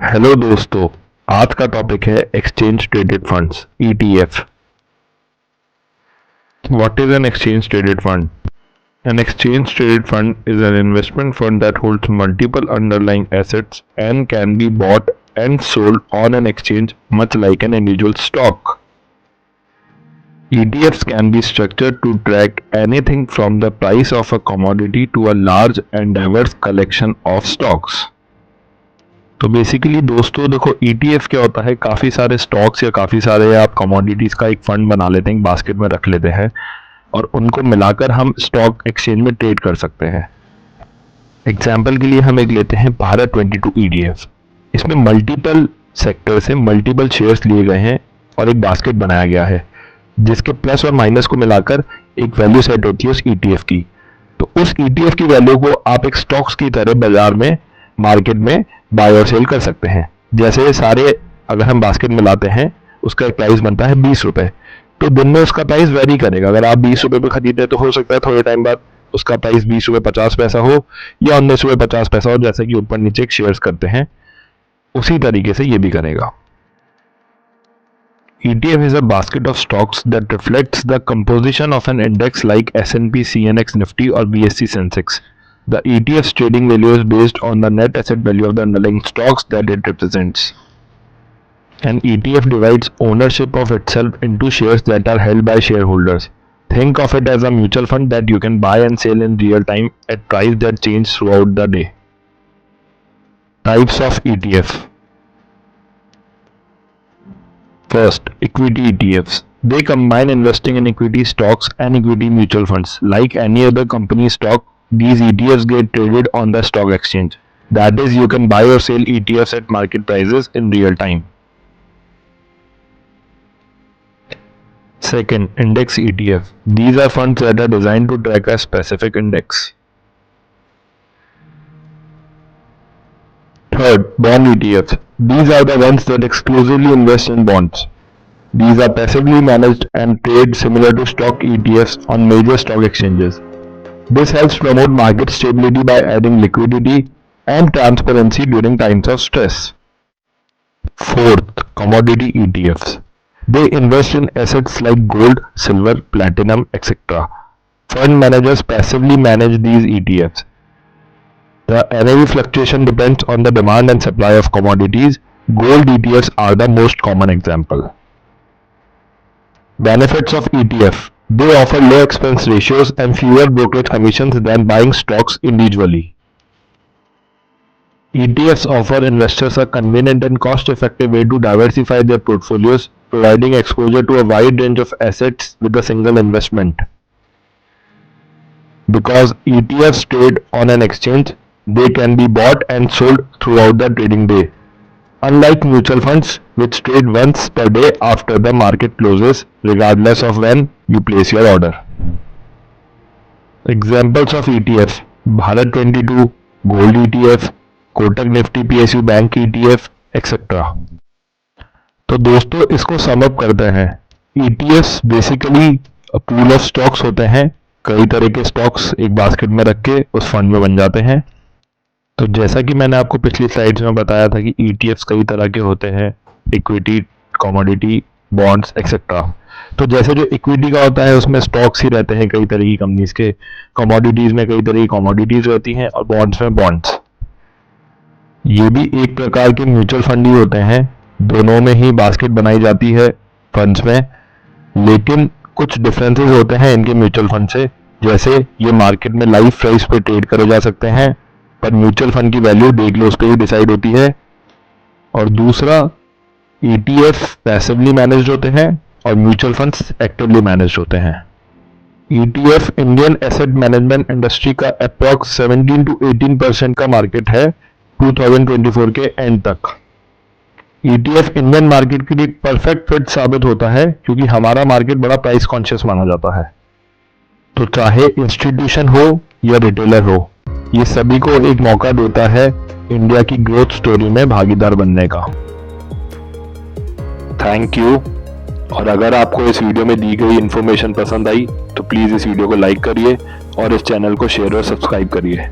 Hello दोस्तों, आज का टॉपिक है exchange traded funds ETF। What is an exchange traded fund? An exchange traded fund is an investment fund that holds multiple underlying assets and can be bought and sold on an exchange, much like an individual stock. ETFs can be structured to track anything from the price of a commodity to a large and diverse collection of stocks. तो basically दोस्तों देखो, ETF क्या होता है, काफ़ी सारे stocks या काफ़ी सारे आप कमोडिटीज़ का एक फंड बना लेते हैं, एक बास्केट में रख लेते हैं और उनको मिलाकर हम स्टॉक एक्सचेंज में ट्रेड कर सकते हैं। एग्जाम्पल के लिए हम एक लेते हैं भारत 22 ETF। इसमें मल्टीपल सेक्टर से मल्टीपल शेयर्स लिए गए हैं और एक बास्केट बनाया गया है जिसके प्लस और माइनस को मिलाकर एक वैल्यू सेट होती है उस ETF की। तो उस ETF की वैल्यू को आप एक स्टॉक्स की तरह बाजार में मार्केट में बाय और सेल कर सकते हैं। जैसे सारे अगर हम बास्केट में लाते हैं, उसका एक प्राइस बनता है 20 रुपए, तो दिन में उसका प्राइस वेरी करेगा। अगर आप 20 रुपए पे खरीदे तो हो सकता है थोड़े टाइम बाद उसका प्राइस 20 रुपए 50 पैसा हो या 19 रुपए 50 पैसा हो, जैसे कि ऊपर नीचे शेयर्स करते हैं उसी तरीके से ये भी करेगा। ETF is a basket of stocks that reflects the composition of an index like S&P, CNX, Nifty or BSE Sensex. The ETF's trading value is based on the net asset value of the underlying stocks that it represents. An ETF divides ownership of itself into shares that are held by shareholders. Think of it as a mutual fund that you can buy and sell in real time at prices that change throughout the day. Types of ETF. First, equity ETFs. They combine investing in equity stocks and equity mutual funds. Like any other company stock, these ETFs get traded on the stock exchange. That is, you can buy or sell ETFs at market prices in real time. Second, index ETF. These are funds that are designed to track a specific index. Third, bond ETFs. These are the ones that exclusively invest in bonds. These are passively managed and trade similar to stock ETFs on major stock exchanges. This helps promote market stability by adding liquidity and transparency during times of stress. Fourth, commodity ETFs. They invest in assets like gold, silver, platinum, etc. Fund managers passively manage these ETFs. The NAV fluctuation depends on the demand and supply of commodities. Gold ETFs are the most common example. Benefits of ETF. They offer low expense ratios and fewer brokerage commissions than buying stocks individually. ETFs offer investors a convenient and cost-effective way to diversify their portfolios, providing exposure to a wide range of assets with a single investment. Because ETFs trade on an exchange, they can be bought and sold throughout the trading day. Unlike mutual funds, which trade once per day after the market closes, regardless of when you place your order. Examples of ETFs: Bharat 22, Gold ETF, Kotak Nifty PSU Bank ETF, etc. तो दोस्तों, इसको sum up करते हैं। ETFs basically pool of stocks होते हैं। कई तरह के स्टॉक्स एक बास्केट में रख के उस फंड में बन जाते हैं। तो जैसा कि मैंने आपको पिछली स्लाइड्स में बताया था कि ETFs कई तरह के होते हैं, इक्विटी, कमोडिटी, बॉन्ड्स एक्सेट्रा। तो जैसे जो इक्विटी का होता है उसमें स्टॉक्स ही रहते हैं कई तरह की कंपनीज के, कमोडिटीज में कई तरह की कमोडिटीज रहती हैं और बॉन्ड्स में बॉन्ड्स। ये भी एक प्रकार के म्यूचुअल फंड ही होते हैं। दोनों में ही बास्केट बनाई जाती है फंड्स में, लेकिन कुछ डिफरेंसेस होते हैं इनके म्यूचुअल फंड से। जैसे ये मार्केट में लाइव प्राइस पे ट्रेड करे जा सकते हैं, पर म्यूचुअल फंड की वैल्यू डे क्लोज पे ही डिसाइड होती है। और दूसरा, ETF पैसिवली मैनेज्ड होते हैं और म्यूचुअल फंड्स एक्टिवली मैनेज्ड होते हैं। ETF Indian asset management industry का अप्रॉक्स 17 to 18% का मार्केट है 2024 के एंड तक। ETF इंडियन मार्केट के लिए परफेक्ट फिट साबित होता है क्योंकि हमारा मार्केट बड़ा प्राइस कॉन्शियस माना जाता है। तो चाहे इंस्टीट्यूशन हो या रिटेलर हो, ये सभी को एक मौका देता है इंडिया की ग्रोथ स्टोरी में भागीदार बनने का। Thank you. और अगर आपको इस वीडियो में दी गई इन्फॉर्मेशन पसंद आई तो प्लीज़ इस वीडियो को लाइक करिए और इस चैनल को शेयर और सब्सक्राइब करिए।